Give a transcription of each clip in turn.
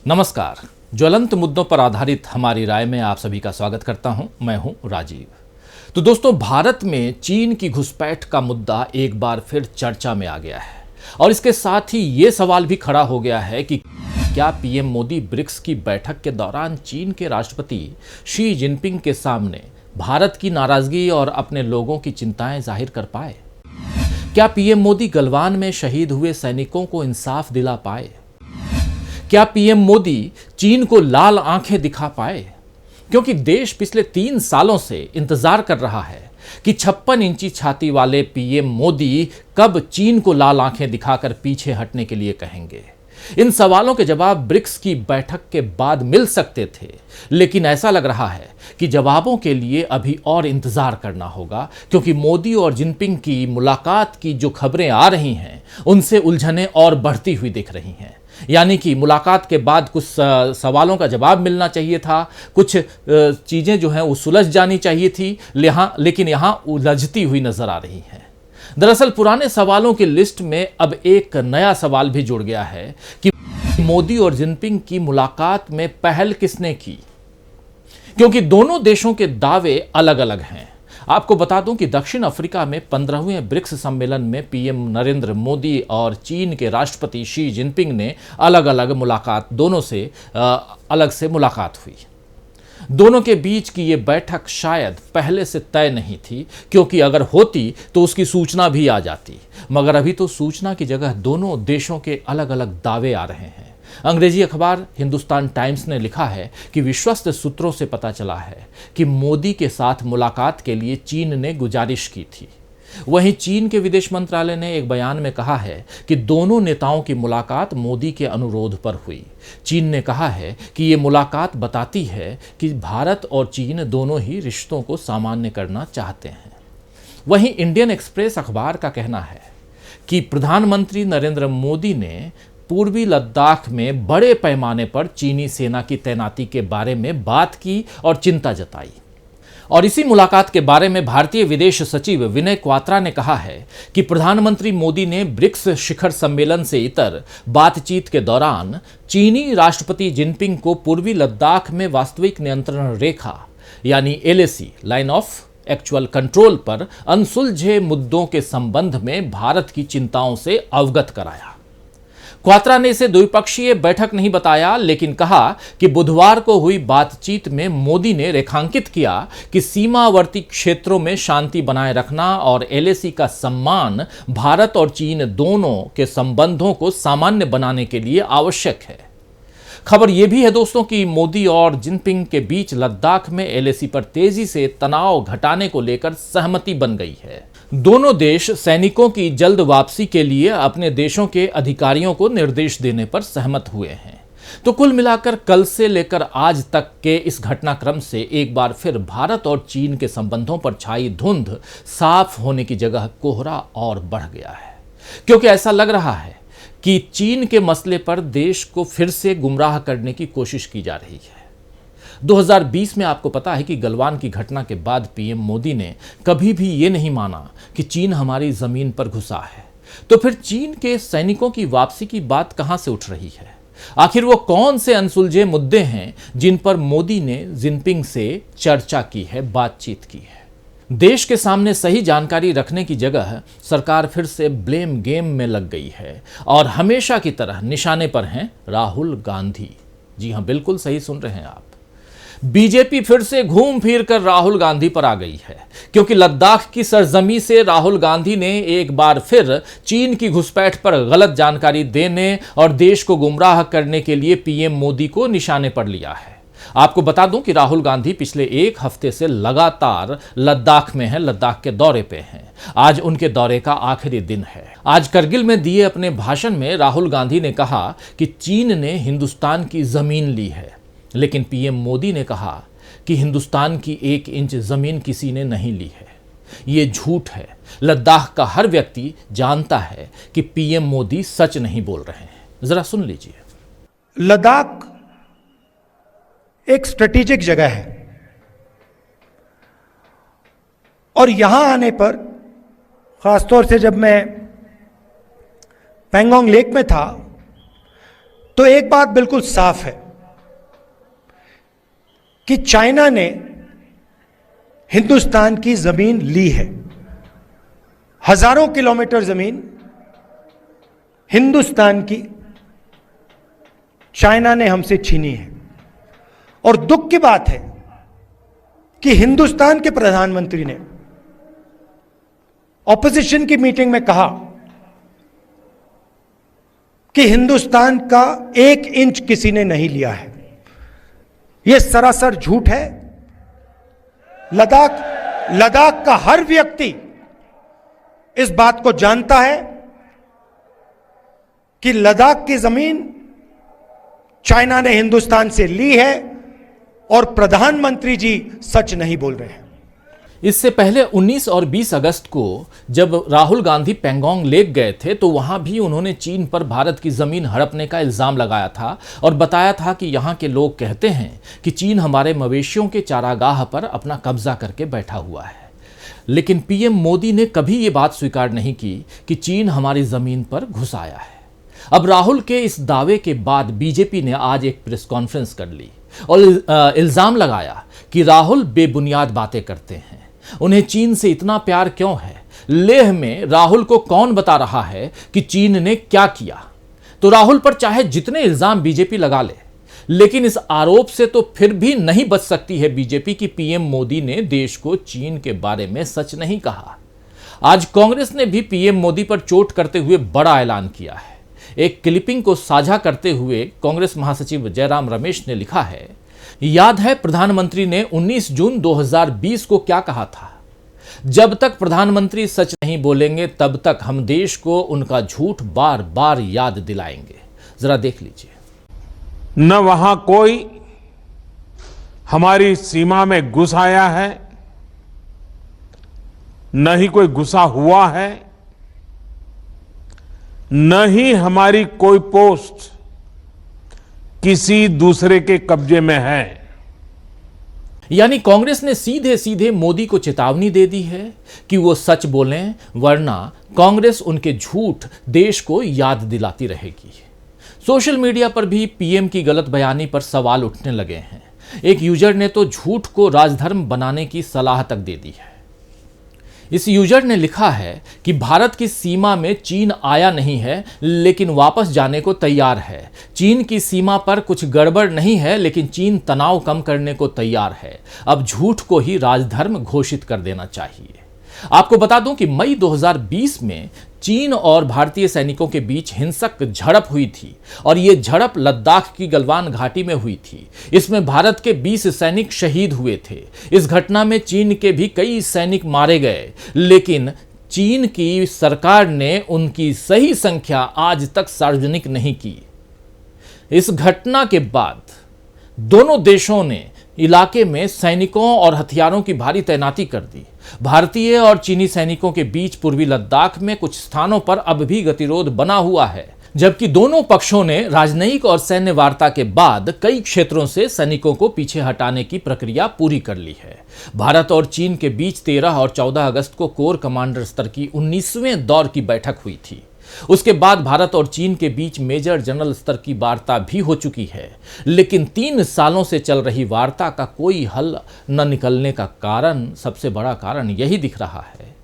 नमस्कार। ज्वलंत मुद्दों पर आधारित हमारी राय में आप सभी का स्वागत करता हूं। मैं हूं राजीव। तो दोस्तों, भारत में चीन की घुसपैठ का मुद्दा एक बार फिर चर्चा में आ गया है और इसके साथ ही ये सवाल भी खड़ा हो गया है कि क्या पीएम मोदी ब्रिक्स की बैठक के दौरान चीन के राष्ट्रपति शी जिनपिंग के सामने भारत की नाराजगी और अपने लोगों की चिंताएं जाहिर कर पाए? क्या पीएम मोदी गलवान में शहीद हुए सैनिकों को इंसाफ दिला पाए? क्या पीएम मोदी चीन को लाल आंखें दिखा पाए? क्योंकि देश पिछले 3 सालों से इंतजार कर रहा है कि 56 इंची छाती वाले पीएम मोदी कब चीन को लाल आंखें दिखाकर पीछे हटने के लिए कहेंगे। इन सवालों के जवाब ब्रिक्स की बैठक के बाद मिल सकते थे, लेकिन ऐसा लग रहा है कि जवाबों के लिए अभी और इंतजार करना होगा, क्योंकि मोदी और जिनपिंग की मुलाकात की जो खबरें आ रही हैं उनसे उलझनें और बढ़ती हुई दिख रही हैं। यानी कि मुलाकात के बाद कुछ सवालों का जवाब मिलना चाहिए था, कुछ चीज़ें जो हैं वो सुलझ जानी चाहिए थी, लेकिन यहाँ उलझती हुई नजर आ रही हैं। दरअसल पुराने सवालों की लिस्ट में अब एक नया सवाल भी जुड़ गया है कि मोदी और जिनपिंग की मुलाकात में पहल किसने की, क्योंकि दोनों देशों के दावे अलग अलग हैं। आपको बता दूं कि दक्षिण अफ्रीका में 15वें ब्रिक्स सम्मेलन में पीएम नरेंद्र मोदी और चीन के राष्ट्रपति शी जिनपिंग ने अलग अलग मुलाकात, दोनों से अलग से मुलाकात हुई। दोनों के बीच की ये बैठक शायद पहले से तय नहीं थी, क्योंकि अगर होती तो उसकी सूचना भी आ जाती, मगर अभी तो सूचना की जगह दोनों देशों के अलग अलग दावे आ रहे हैं। अंग्रेजी अखबार हिंदुस्तान टाइम्स ने लिखा है कि विश्वस्त सूत्रों से पता चला है कि मोदी के साथ मुलाकात के लिए चीन ने गुजारिश की थी। वहीं चीन के विदेश मंत्रालय ने एक बयान में कहा है कि दोनों नेताओं की मुलाकात मोदी के अनुरोध पर हुई। चीन ने कहा है कि ये मुलाकात बताती है कि भारत और चीन दोनों ही रिश्तों को सामान्य करना चाहते हैं। वहीं इंडियन एक्सप्रेस अखबार का कहना है कि प्रधानमंत्री नरेंद्र मोदी ने पूर्वी लद्दाख में बड़े पैमाने पर चीनी सेना की तैनाती के बारे में बात की और चिंता जताई। और इसी मुलाकात के बारे में भारतीय विदेश सचिव विनय क्वात्रा ने कहा है कि प्रधानमंत्री मोदी ने ब्रिक्स शिखर सम्मेलन से इतर बातचीत के दौरान चीनी राष्ट्रपति जिनपिंग को पूर्वी लद्दाख में वास्तविक नियंत्रण रेखा यानी LAC line of actual control पर अनसुलझे मुद्दों के संबंध में भारत की चिंताओं से अवगत कराया। क्वात्रा ने इसे द्विपक्षीय बैठक नहीं बताया, लेकिन कहा कि बुधवार को हुई बातचीत में मोदी ने रेखांकित किया कि सीमावर्ती क्षेत्रों में शांति बनाए रखना और LAC का सम्मान भारत और चीन दोनों के संबंधों को सामान्य बनाने के लिए आवश्यक है। खबर यह भी है दोस्तों कि मोदी और जिनपिंग के बीच लद्दाख में LAC पर तेजी से तनाव घटाने को लेकर सहमति बन गई है। दोनों देश सैनिकों की जल्द वापसी के लिए अपने देशों के अधिकारियों को निर्देश देने पर सहमत हुए हैं। तो कुल मिलाकर कल से लेकर आज तक के इस घटनाक्रम से एक बार फिर भारत और चीन के संबंधों पर छाई धुंध साफ होने की जगह कोहरा और बढ़ गया है, क्योंकि ऐसा लग रहा है कि चीन के मसले पर देश को फिर से गुमराह करने की कोशिश की जा रही है। 2020 में आपको पता है कि गलवान की घटना के बाद पीएम मोदी ने कभी भी ये नहीं माना कि चीन हमारी जमीन पर घुसा है। तो फिर चीन के सैनिकों की वापसी की बात कहां से उठ रही है? आखिर वो कौन से अनसुलझे मुद्दे हैं जिन पर मोदी ने जिनपिंग से चर्चा की है, बातचीत की है? देश के सामने सही जानकारी रखने की जगह सरकार फिर से ब्लेम गेम में लग गई है और हमेशा की तरह निशाने पर हैं राहुल गांधी। जी हां, बिल्कुल सही सुन रहे हैं आप। बीजेपी फिर से घूम फिर कर राहुल गांधी पर आ गई है, क्योंकि लद्दाख की सरजमी से राहुल गांधी ने एक बार फिर चीन की घुसपैठ पर गलत जानकारी देने और देश को गुमराह करने के लिए पीएम मोदी को निशाने पर लिया है। आपको बता दूं कि राहुल गांधी पिछले 1 हफ्ते से लगातार लद्दाख में हैं, लद्दाख के दौरे पे हैं। आज उनके दौरे का आखिरी दिन है। आज करगिल में दिए अपने भाषण में राहुल गांधी ने कहा कि चीन ने हिंदुस्तान की जमीन ली है, लेकिन पीएम मोदी ने कहा कि हिंदुस्तान की 1 इंच जमीन किसी ने नहीं ली है। ये झूठ है। लद्दाख का हर व्यक्ति जानता है कि पीएम मोदी सच नहीं बोल रहे हैं। जरा सुन लीजिए। लद्दाख एक स्ट्रेटेजिक जगह है और यहां आने पर, खासतौर से जब मैं पैंगोंग लेक में था, तो एक बात बिल्कुल साफ है कि चाइना ने हिंदुस्तान की जमीन ली है। हजारों किलोमीटर जमीन हिंदुस्तान की चाइना ने हमसे छीनी है। और दुख की बात है कि हिंदुस्तान के प्रधानमंत्री ने ऑपोजिशन की मीटिंग में कहा कि हिंदुस्तान का 1 इंच किसी ने नहीं लिया है। यह सरासर झूठ है। लद्दाख का हर व्यक्ति इस बात को जानता है कि लद्दाख की जमीन चाइना ने हिंदुस्तान से ली है और प्रधानमंत्री जी सच नहीं बोल रहे हैं। इससे पहले 19 और 20 अगस्त को जब राहुल गांधी पैंगोंग लेक गए थे तो वहां भी उन्होंने चीन पर भारत की जमीन हड़पने का इल्जाम लगाया था और बताया था कि यहां के लोग कहते हैं कि चीन हमारे मवेशियों के चारागाह पर अपना कब्जा करके बैठा हुआ है। लेकिन पीएम मोदी ने कभी ये बात स्वीकार नहीं की कि चीन हमारी जमीन पर घुस आया है। अब राहुल के इस दावे के बाद बीजेपी ने आज एक प्रेस कॉन्फ्रेंस कर ली और इल्जाम लगाया कि राहुल बेबुनियाद बातें करते हैं। उन्हें चीन से इतना प्यार क्यों है? लेह में राहुल को कौन बता रहा है कि चीन ने क्या किया? तो राहुल पर चाहे जितने इल्जाम बीजेपी लगा ले, लेकिन इस आरोप से तो फिर भी नहीं बच सकती है बीजेपी कि पीएम मोदी ने देश को चीन के बारे में सच नहीं कहा। आज कांग्रेस ने भी पीएम मोदी पर चोट करते हुए बड़ा ऐलान किया है। एक क्लिपिंग को साझा करते हुए कांग्रेस महासचिव जयराम रमेश ने लिखा है, याद है प्रधानमंत्री ने 19 जून 2020 को क्या कहा था? जब तक प्रधानमंत्री सच नहीं बोलेंगे तब तक हम देश को उनका झूठ बार बार याद दिलाएंगे। जरा देख लीजिए। न वहां कोई हमारी सीमा में घुस आया है, न ही कोई घुसा हुआ है, न ही हमारी कोई पोस्ट किसी दूसरे के कब्जे में है। यानी कांग्रेस ने सीधे सीधे मोदी को चेतावनी दे दी है कि वो सच बोलें, वरना कांग्रेस उनके झूठ देश को याद दिलाती रहेगी। सोशल मीडिया पर भी पीएम की गलत बयानी पर सवाल उठने लगे हैं। एक यूजर ने तो झूठ को राजधर्म बनाने की सलाह तक दे दी है। इस यूजर ने लिखा है कि भारत की सीमा में चीन आया नहीं है लेकिन वापस जाने को तैयार है। चीन की सीमा पर कुछ गड़बड़ नहीं है लेकिन चीन तनाव कम करने को तैयार है। अब झूठ को ही राजधर्म घोषित कर देना चाहिए। आपको बता दूं कि मई 2020 में चीन और भारतीय सैनिकों के बीच हिंसक झड़प हुई थी और यह झड़प लद्दाख की गलवान घाटी में हुई थी। इसमें भारत के 20 सैनिक शहीद हुए थे। इस घटना में चीन के भी कई सैनिक मारे गए, लेकिन चीन की सरकार ने उनकी सही संख्या आज तक सार्वजनिक नहीं की। इस घटना के बाद दोनों देशों ने इलाके में सैनिकों और हथियारों की भारी तैनाती कर दी। भारतीय और चीनी सैनिकों के बीच पूर्वी लद्दाख में कुछ स्थानों पर अब भी गतिरोध बना हुआ है, जबकि दोनों पक्षों ने राजनयिक और सैन्य वार्ता के बाद कई क्षेत्रों से सैनिकों को पीछे हटाने की प्रक्रिया पूरी कर ली है। भारत और चीन के बीच 13 और 14 अगस्त को कोर कमांडर स्तर की 19वें दौर की बैठक हुई थी। उसके बाद भारत और चीन के बीच मेजर जनरल स्तर की वार्ता भी हो चुकी है, लेकिन 3 सालों से चल रही वार्ता का कोई हल न निकलने का कारण, सबसे बड़ा कारण यही दिख रहा है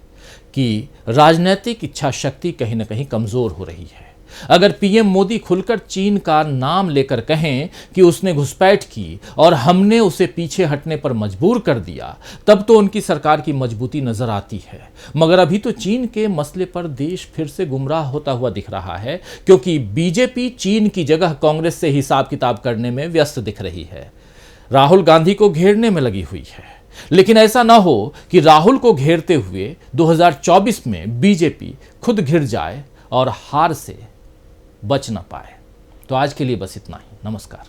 कि राजनीतिक इच्छा शक्ति कहीं न कहीं कमजोर हो रही है। अगर पीएम मोदी खुलकर चीन का नाम लेकर कहें कि उसने घुसपैठ की और हमने उसे पीछे हटने पर मजबूर कर दिया, तब तो उनकी सरकार की मजबूती नजर आती है। मगर अभी तो चीन के मसले पर देश फिर से गुमराह होता हुआ दिख रहा है, क्योंकि बीजेपी चीन की जगह कांग्रेस से हिसाब किताब करने में व्यस्त दिख रही है। राहुल गांधी को घेरने में लगी हुई है। लेकिन ऐसा ना हो कि राहुल को घेरते हुए 2024 में बीजेपी खुद घिर जाए और हार से बच ना पाए। तो आज के लिए बस इतना ही। नमस्कार।